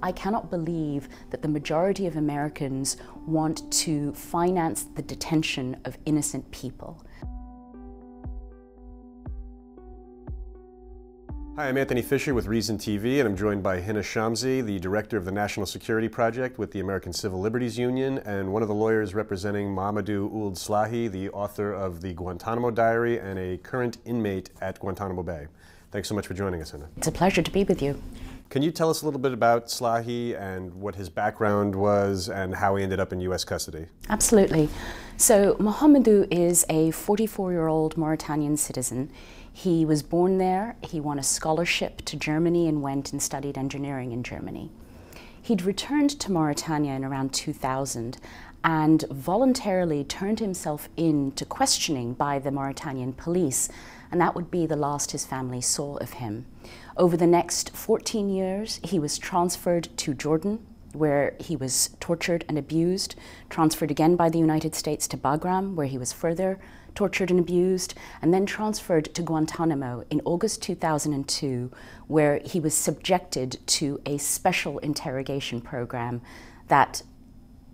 I cannot believe that the majority of Americans want to finance the detention of innocent people. Hi, I'm Anthony Fisher with Reason TV, and I'm joined by Hina Shamsi, the director of the National Security Project with the American Civil Liberties Union, and one of the lawyers representing Mohamedou Slahi, the author of the Guantanamo Diary and a current inmate at Guantanamo Bay. Thanks so much for joining us, Hina. It's a pleasure to be with you. Can you tell us a little bit about Slahi and what his background was and how he ended up in U.S. custody? Absolutely. So Mohamedou is a 44-year-old Mauritanian citizen. He was born there, he won a scholarship to Germany and went and studied engineering in Germany. He'd returned to Mauritania in around 2000 and voluntarily turned himself in to questioning by the Mauritanian police, and that would be the last his family saw of him. Over the next 14 years, he was transferred to Jordan, where he was tortured and abused, transferred again by the United States to Bagram, where he was further tortured and abused, and then transferred to Guantanamo in August 2002, where he was subjected to a special interrogation program, that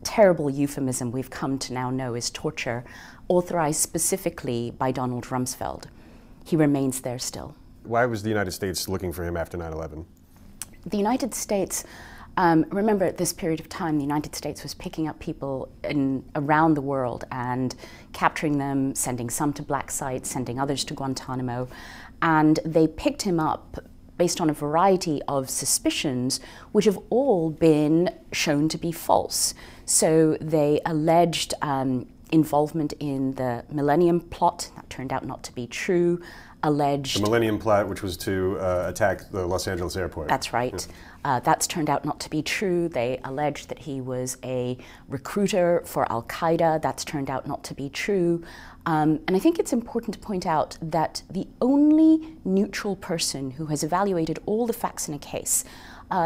terrible euphemism we've come to now know as torture, authorized specifically by Donald Rumsfeld. He remains there still. Why was the United States looking for him after 9/11? The United States, remember at this period of time, the United States was picking up people around the world and capturing them, sending some to black sites, sending others to Guantanamo, and they picked him up based on a variety of suspicions which have all been shown to be false. So they alleged involvement in the Millennium Plot. That turned out not to be true. Alleged... The Millennium Plot, which was to attack the Los Angeles airport. That's right. Yeah. That's turned out not to be true. They alleged that he was a recruiter for Al-Qaeda. That's turned out not to be true. And I think it's important to point out that the only neutral person who has evaluated all the facts in a case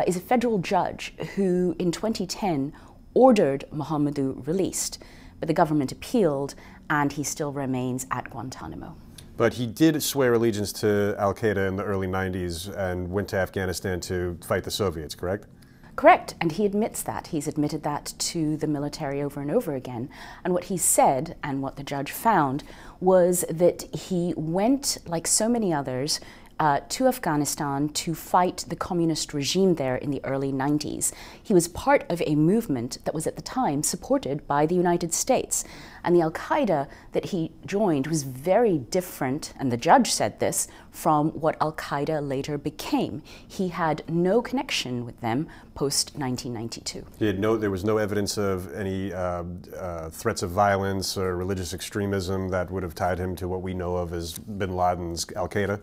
is a federal judge who, in 2010, ordered Mohamedou released. But the government appealed, and he still remains at Guantanamo. But he did swear allegiance to Al-Qaeda in the early 90s and went to Afghanistan to fight the Soviets, correct? Correct, and he admits that. He's admitted that to the military over and over again. And what he said, and what the judge found, was that he went, like so many others, to Afghanistan to fight the communist regime there in the early 90s. He was part of a movement that was at the time supported by the United States. And the Al-Qaeda that he joined was very different, and the judge said this, from what Al-Qaeda later became. He had no connection with them post-1992. There was no evidence of any threats of violence or religious extremism that would have tied him to what we know of as bin Laden's Al-Qaeda?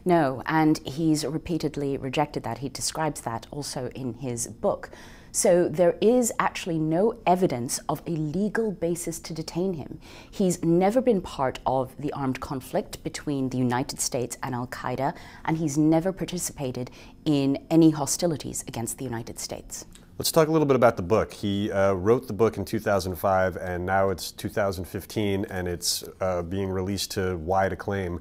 No, and he's repeatedly rejected that. He describes that also in his book. So there is actually no evidence of a legal basis to detain him. He's never been part of the armed conflict between the United States and Al-Qaeda, and he's never participated in any hostilities against the United States. Let's talk a little bit about the book. He wrote the book in 2005, and now it's 2015, and it's being released to wide acclaim.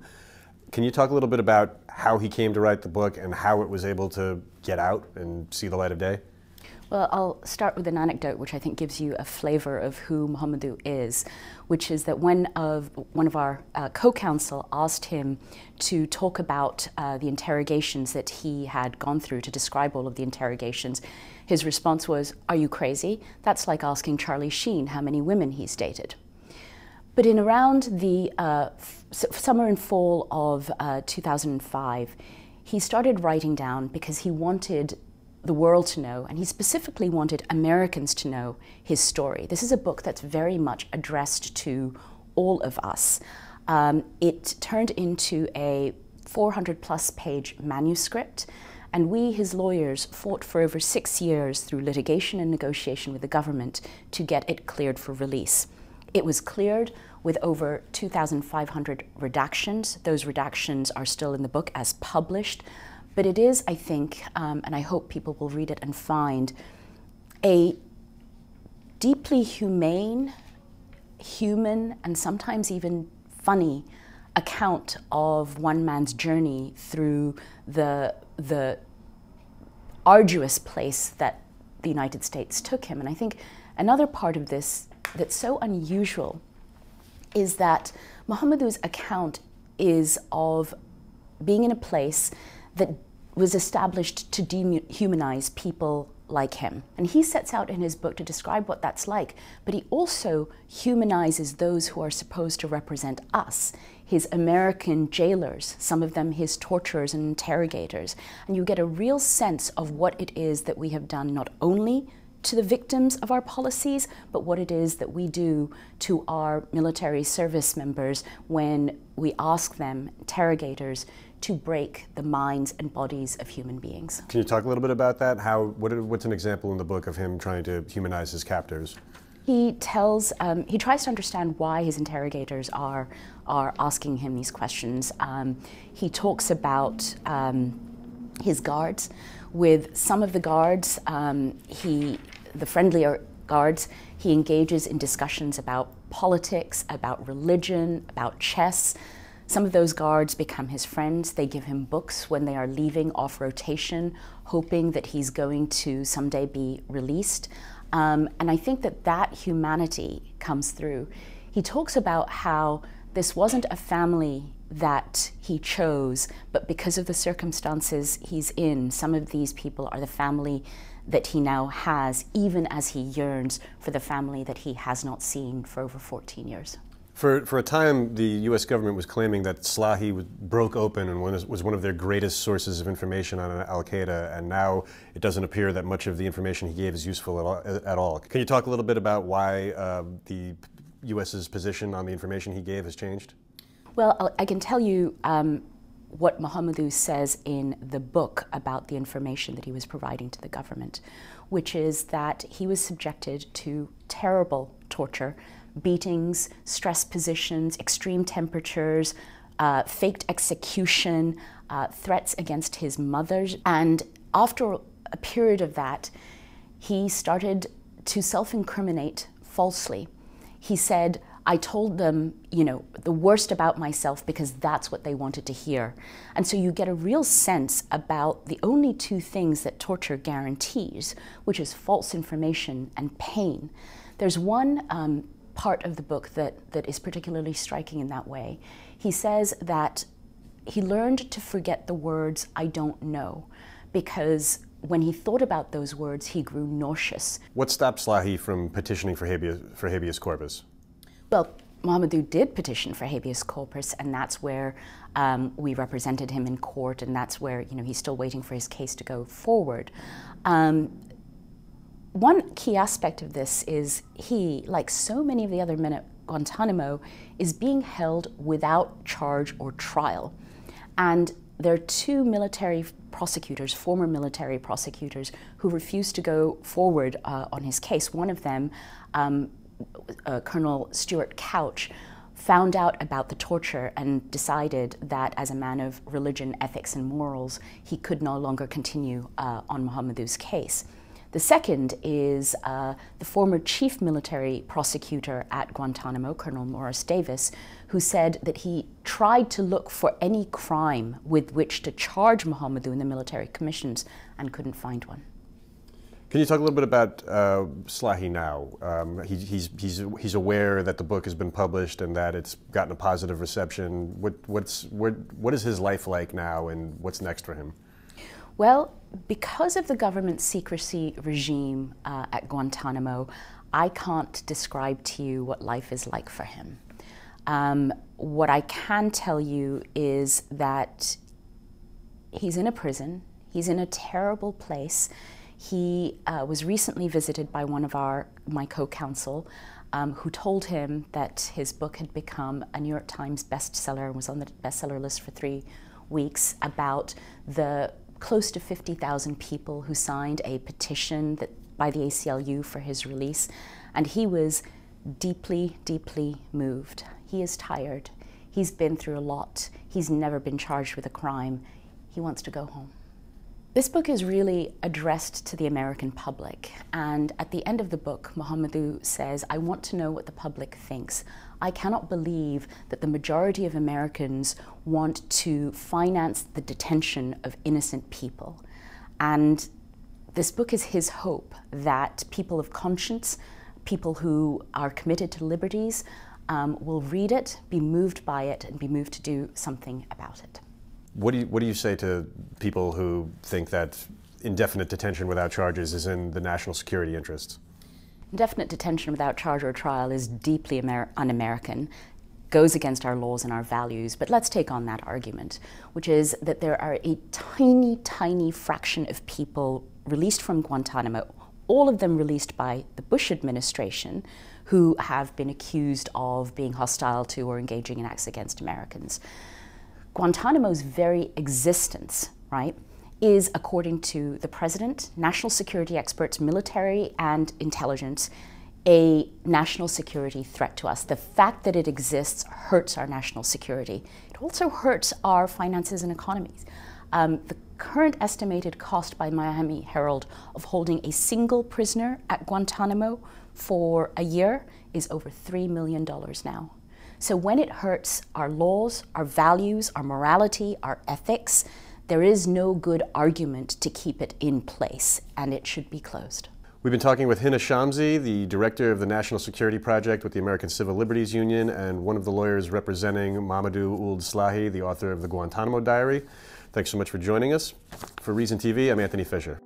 Can you talk a little bit about how he came to write the book and how it was able to get out and see the light of day? Well, I'll start with an anecdote which I think gives you a flavor of who Mohamedou is, which is that one of our co-counsel asked him to talk about the interrogations that he had gone through, to describe all of the interrogations. His response was, "Are you crazy? That's like asking Charlie Sheen how many women he's dated." But in around the summer and fall of 2005, he started writing down because he wanted the world to know, and he specifically wanted Americans to know his story. This is a book that's very much addressed to all of us. It turned into a 400-plus page manuscript, and we, his lawyers, fought for over 6 years through litigation and negotiation with the government to get it cleared for release. It was cleared with over 2,500 redactions. Those redactions are still in the book as published, but it is, I think, and I hope people will read it and find, a deeply humane, human, and sometimes even funny account of one man's journey through the arduous place that the United States took him. And I think another part of this that's so unusual is that Mohamedou's account is of being in a place that was established to dehumanize people like him. And he sets out in his book to describe what that's like, but he also humanizes those who are supposed to represent us, his American jailers, some of them his torturers and interrogators. And you get a real sense of what it is that we have done not only to the victims of our policies, but what it is that we do to our military service members when we ask them, interrogators, to break the minds and bodies of human beings. Can you talk a little bit about that? What's an example in the book of him trying to humanize his captors? He tries to understand why his interrogators are asking him these questions. He talks about his guards. With some of the guards, the friendlier guards, he engages in discussions about politics, about religion, about chess. Some of those guards become his friends. They give him books when they are leaving off rotation, hoping that he's going to someday be released. And I think that humanity comes through. He talks about how this wasn't a family that he chose, but because of the circumstances he's in, some of these people are the family that he now has, even as he yearns for the family that he has not seen for over 14 years. For a time, the U.S. government was claiming that Slahi broke open and was one of their greatest sources of information on al-Qaeda, and now it doesn't appear that much of the information he gave is useful at all. Can you talk a little bit about why the U.S.'s position on the information he gave has changed? Well, I can tell you what Mohamedou says in the book about the information that he was providing to the government, which is that he was subjected to terrible torture, beatings, stress positions, extreme temperatures, faked execution, threats against his mother. And after a period of that, he started to self-incriminate falsely. He said, I told them, the worst about myself because that's what they wanted to hear. And so you get a real sense about the only two things that torture guarantees, which is false information and pain. There's one part of the book that is particularly striking in that way. He says that he learned to forget the words, I don't know, because when he thought about those words, he grew nauseous. What stopped Slahi from petitioning for habeas corpus? Well, Mohamedou did petition for habeas corpus, and that's where we represented him in court, and that's where he's still waiting for his case to go forward. One key aspect of this is he, like so many of the other men at Guantanamo, is being held without charge or trial. And there are two military prosecutors, former military prosecutors, who refused to go forward on his case. One of them, Colonel Stuart Couch, found out about the torture and decided that as a man of religion, ethics, and morals, he could no longer continue on Mohamedou's case. The second is the former chief military prosecutor at Guantanamo, Colonel Morris Davis, who said that he tried to look for any crime with which to charge Mohamedou in the military commissions and couldn't find one. Can you talk a little bit about Slahi now? He's aware that the book has been published and that it's gotten a positive reception. What is his life like now, and what's next for him? Well, because of the government secrecy regime at Guantanamo, I can't describe to you what life is like for him. What I can tell you is that he's in a prison. He's in a terrible place. He was recently visited by one of my co-counsel who told him that his book had become a New York Times bestseller and was on the bestseller list for 3 weeks, about the close to 50,000 people who signed a petition by the ACLU for his release. And he was deeply, deeply moved. He is tired. He's been through a lot. He's never been charged with a crime. He wants to go home. This book is really addressed to the American public, and at the end of the book, Mohamedou says, I want to know what the public thinks. I cannot believe that the majority of Americans want to finance the detention of innocent people. And This book is his hope that people of conscience, people who are committed to liberties, will read it, be moved by it, and be moved to do something about it. What do you say to people who think that indefinite detention without charges is in the national security interests? Indefinite detention without charge or trial is deeply un-American, goes against our laws and our values, but let's take on that argument, which is that there are a tiny, tiny fraction of people released from Guantanamo, all of them released by the Bush administration, who have been accused of being hostile to or engaging in acts against Americans. Guantanamo's very existence, right, is, according to the president, national security experts, military and intelligence, a national security threat to us. The fact that it exists hurts our national security. It also hurts our finances and economies. The current estimated cost by Miami Herald of holding a single prisoner at Guantanamo for a year is over $3 million now. So when it hurts our laws, our values, our morality, our ethics, there is no good argument to keep it in place, and it should be closed. We've been talking with Hina Shamsi, the director of the National Security Project with the American Civil Liberties Union, and one of the lawyers representing Mohamedou Slahi, the author of the Guantanamo Diary. Thanks so much for joining us. For Reason TV, I'm Anthony Fisher.